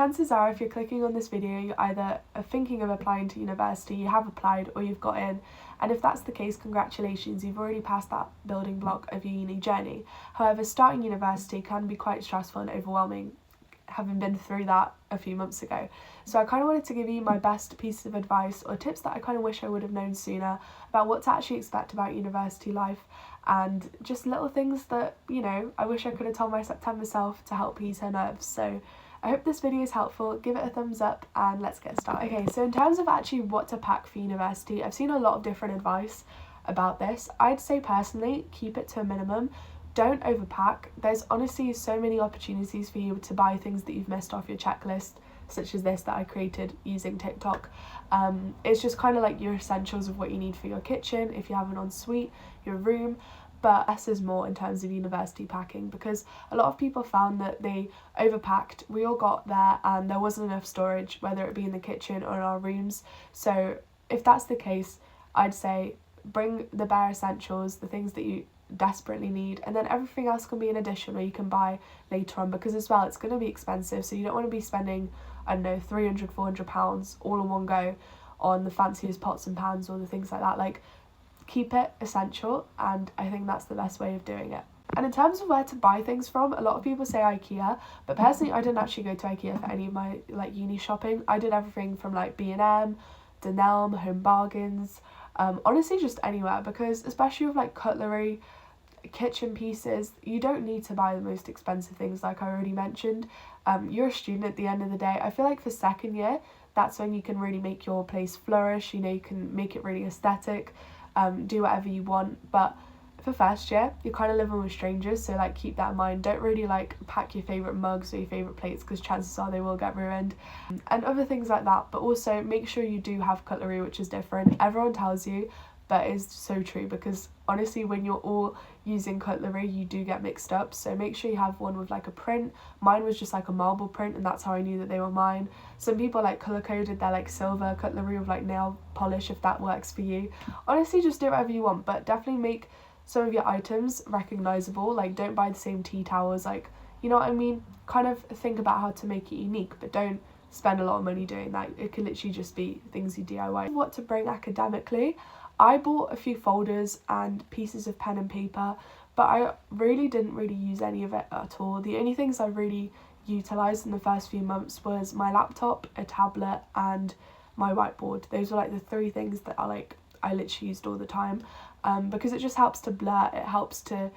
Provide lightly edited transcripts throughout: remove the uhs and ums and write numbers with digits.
chances are if you're clicking on this video, you either are thinking of applying to university, you have applied, or you've got in. And if that's the case, congratulations, you've already passed that building block of your uni journey. However, starting university can be quite stressful and overwhelming, having been through that a few months ago. So I kind of wanted to give you my best pieces of advice or tips that I kind of wish I would have known sooner about what to actually expect about university life, and just little things that, you know, I wish I could have told my September self to help ease her nerves. So I hope this video is helpful. Give it a thumbs up and let's get started. Okay, so in terms of actually what to pack for university, I've seen a lot of different advice about this. I'd say personally, keep it to a minimum. Don't overpack. There's honestly so many opportunities for you to buy things that you've missed off your checklist, such as this that I created using TikTok. It's just kind of like your essentials of what you need for your kitchen, if you have an ensuite, your room, but less is more in terms of university packing, because a lot of people found that they overpacked. We all got there and there wasn't enough storage, whether it be in the kitchen or in our rooms. So if that's the case, I'd say bring the bare essentials, the things that you desperately need, and then everything else can be an addition or you can buy later on, because as well it's going to be expensive, so you don't want to be spending, I don't know, £300-400 all in one go on the fanciest pots and pans or the things like that. Like, keep it essential, and I think that's the best way of doing it. And in terms of where to buy things from, a lot of people say IKEA, but personally I didn't actually go to IKEA for any of my like uni shopping. I did everything from like B&M, Dunelm, Home Bargains, honestly just anywhere, because especially with like cutlery, kitchen pieces, you don't need to buy the most expensive things like I already mentioned. You're a student at the end of the day. I feel like for second year, that's when you can really make your place flourish, you know, you can make it really aesthetic, do whatever you want. But for first year, you're kind of living with strangers, so like keep that in mind. Don't really like pack your favourite mugs or your favourite plates, because chances are they will get ruined, and other things like that. But also make sure you do have cutlery, which is different. Everyone tells you, but it's so true, because honestly when you're all using cutlery you do get mixed up, so make sure you have one with like a print. Mine was just like a marble print, and that's how I knew that they were mine. Some people like colour coded their like silver cutlery with like nail polish, if that works for you. Honestly just do whatever you want, but definitely make some of your items recognisable. Like, don't buy the same tea towels, like, you know what I mean? Kind of think about how to make it unique, but don't spend a lot of money doing that. It could literally just be things you DIY. What to bring academically, I bought a few folders and pieces of pen and paper, but I really didn't use any of it at all. The only things I really utilised in the first few months was my laptop, a tablet and my whiteboard. Those were like the three things that I literally used all the time, because it just helps to blur. It helps to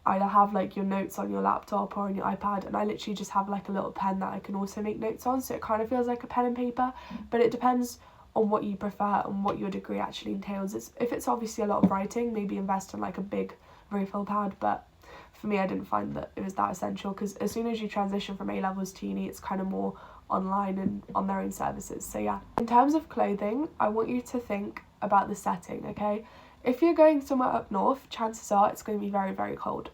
either have like your notes on your laptop or on your iPad, and I literally just have like a little pen that I can also make notes on, so it kind of feels like a pen and paper, but it depends on what you prefer and what your degree actually entails. If it's obviously a lot of writing, maybe invest in like a big refill pad, but for me I didn't find that it was that essential, because as soon as you transition from A-levels to uni, it's kind of more online and on their own services. So yeah, in terms of clothing, I want you to think about the setting, okay? If you're going somewhere up north, chances are it's going to be very, very cold.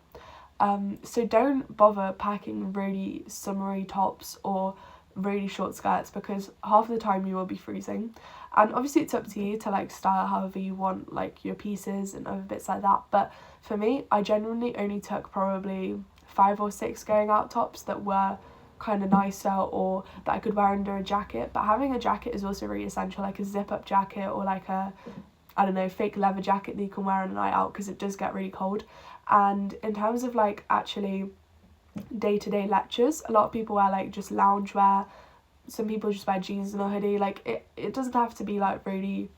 So don't bother packing really summery tops or really short skirts, because half of the time you will be freezing. And obviously it's up to you to like style however you want, like your pieces and other bits like that. But for me, I genuinely only took probably 5 or 6 going out tops that were kind of nicer or that I could wear under a jacket. But having a jacket is also really essential, like a zip up jacket or like a, I don't know, fake leather jacket that you can wear on a night out, because it does get really cold. And in terms of like actually day-to-day lectures, a lot of people wear like just lounge wear. Some people just wear jeans and a hoodie. Like it doesn't have to be like really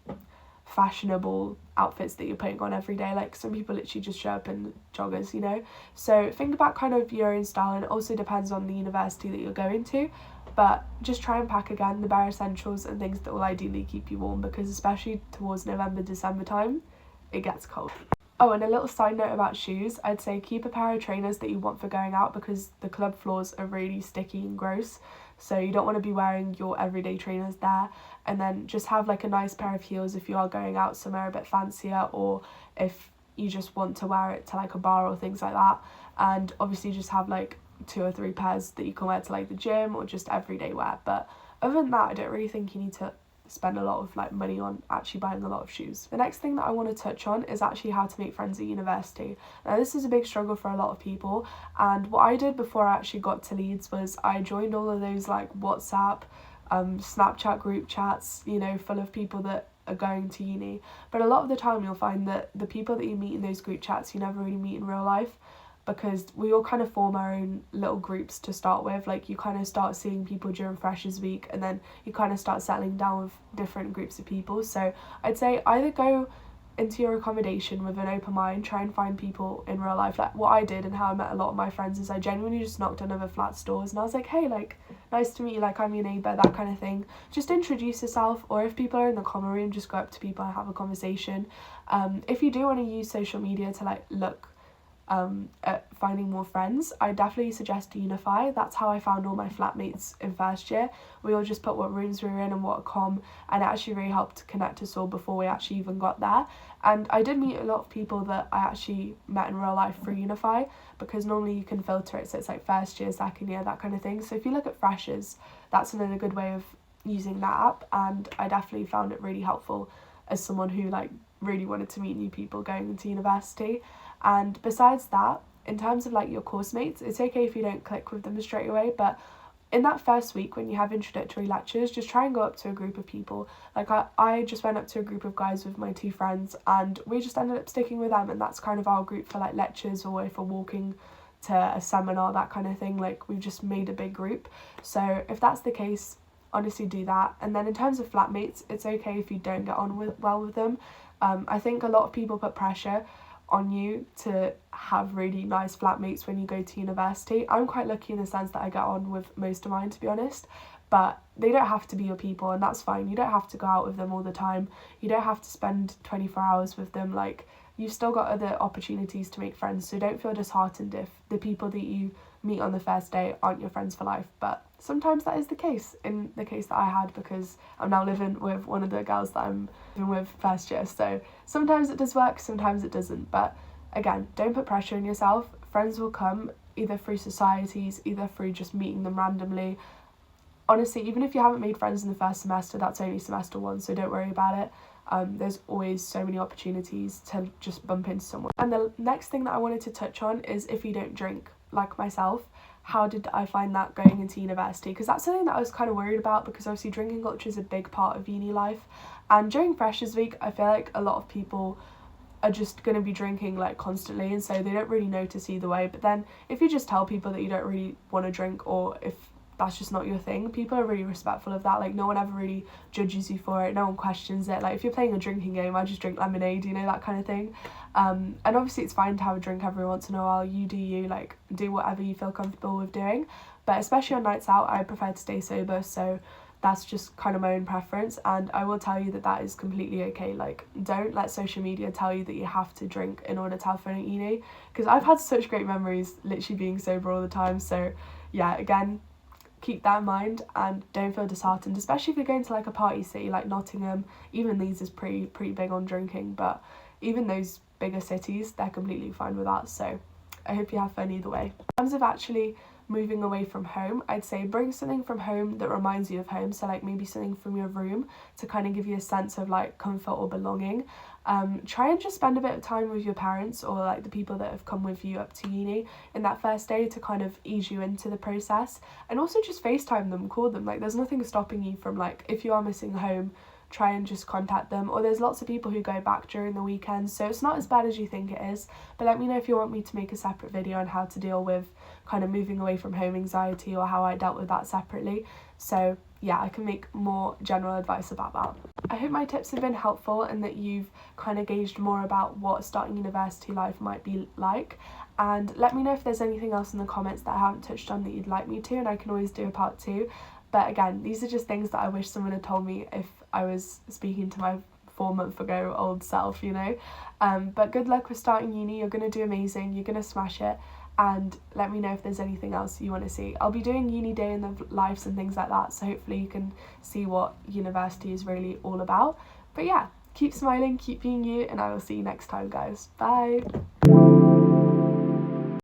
fashionable outfits that you're putting on every day. Like some people literally just show up in joggers, you know. So think about kind of your own style, and it also depends on the university that you're going to, but just try and pack again the bare essentials and things that will ideally keep you warm, because especially towards November, December time, it gets cold. Oh, and a little side note about shoes, I'd say keep a pair of trainers that you want for going out, because the club floors are really sticky and gross, so you don't want to be wearing your everyday trainers there. And then just have like a nice pair of heels if you are going out somewhere a bit fancier, or if you just want to wear it to like a bar or things like that. And obviously just have like 2 or 3 pairs that you can wear to like the gym or just everyday wear. But other than that, I don't really think you need to spend a lot of like money on actually buying a lot of shoes. The next thing that I want to touch on is actually how to make friends at university. Now this is a big struggle for a lot of people, and what I did before I actually got to Leeds was I joined all of those like WhatsApp, Snapchat group chats, you know, full of people that are going to uni. But a lot of the time you'll find that the people that you meet in those group chats you never really meet in real life, because we all kind of form our own little groups to start with. Like you kind of start seeing people during Freshers Week, and then you kind of start settling down with different groups of people. So I'd say either go into your accommodation with an open mind, try and find people in real life. Like what I did and how I met a lot of my friends is I genuinely just knocked on other flats doors and I was like, hey, like, nice to meet you, like I'm your neighbour, that kind of thing. Just introduce yourself, or if people are in the common room, just go up to people and have a conversation. If you do want to use social media to like look at finding more friends, I definitely suggest Unify. That's how I found all my flatmates in first year. We all just put what rooms we were in and what comm, and it actually really helped connect us all before we actually even got there. And I did meet a lot of people that I actually met in real life through Unify, because normally you can filter it so it's like first year, second year, that kind of thing. So if you look at freshers, that's another good way of using that app, and I definitely found it really helpful as someone who like really wanted to meet new people going into university. And besides that, in terms of like your course mates, it's okay if you don't click with them straight away, but in that first week when you have introductory lectures, just try and go up to a group of people. Like I just went up to a group of guys with my 2 friends, and we just ended up sticking with them, and that's kind of our group for like lectures, or if we're walking to a seminar, that kind of thing. Like we've just made a big group. So if that's the case, honestly do that. And then in terms of flatmates, it's okay if you don't get on well with them. I think a lot of people put pressure on you to have really nice flatmates when you go to university. I'm quite lucky in the sense that I get on with most of mine, to be honest, but they don't have to be your people, and that's fine. You don't have to go out with them all the time. You don't have to spend 24 hours with them. Like, you've still got other opportunities to make friends, so don't feel disheartened if the people that you meet on the first day aren't your friends for life. But sometimes that is the case, in the case that I had, because I'm now living with one of the girls that I'm living with first year. So sometimes it does work, sometimes it doesn't. But again, don't put pressure on yourself. Friends will come either through societies, either through just meeting them randomly. Honestly, even if you haven't made friends in the first semester, that's only semester 1, so don't worry about it. There's always so many opportunities to just bump into someone. And the next thing that I wanted to touch on is if you don't drink, like myself, how did I find that going into university? Because that's something that I was kind of worried about, because obviously drinking culture is a big part of uni life. And during Freshers Week, I feel like a lot of people are just going to be drinking like constantly, and so they don't really notice either way. But then if you just tell people that you don't really want to drink, or if that's just not your thing, people are really respectful of that. Like, no one ever really judges you for it, no one questions it. Like, if you're playing a drinking game, I just drink lemonade, you know, that kind of thing. And obviously it's fine to have a drink every once in a while. You do you, like, do whatever you feel comfortable with doing, but especially on nights out, I prefer to stay sober. So that's just kind of my own preference, and I will tell you that that is completely okay. Like, don't let social media tell you that you have to drink in order to have fun at uni, because I've had such great memories literally being sober all the time. So yeah, again, keep that in mind and don't feel disheartened, especially if you're going to like a party city like Nottingham. Even Leeds is pretty big on drinking, but even those bigger cities, they're completely fine with that. So I hope you have fun either way. In terms of actually moving away from home, I'd say bring something from home that reminds you of home. So like maybe something from your room to kind of give you a sense of like comfort or belonging. Try and just spend a bit of time with your parents, or like the people that have come with you up to uni in that first day, to kind of ease you into the process. And also just FaceTime them, call them. Like, there's nothing stopping you from, like, if you are missing home, try and just contact them. Or there's lots of people who go back during the weekends, so it's not as bad as you think it is. But let me know if you want me to make a separate video on how to deal with kind of moving away from home anxiety, or how I dealt with that separately. So yeah, I can make more general advice about that. I hope my tips have been helpful and that you've kind of gauged more about what starting university life might be like. And let me know if there's anything else in the comments that I haven't touched on that you'd like me to, and I can always do a part 2. But again, these are just things that I wish someone had told me if I was speaking to my 4-month ago old self, you know. But good luck with starting uni. You're going to do amazing. You're going to smash it. And let me know if there's anything else you want to see. I'll be doing uni day in the lives and things like that, so hopefully you can see what university is really all about. But yeah, keep smiling, keep being you, and I will see you next time, guys. Bye!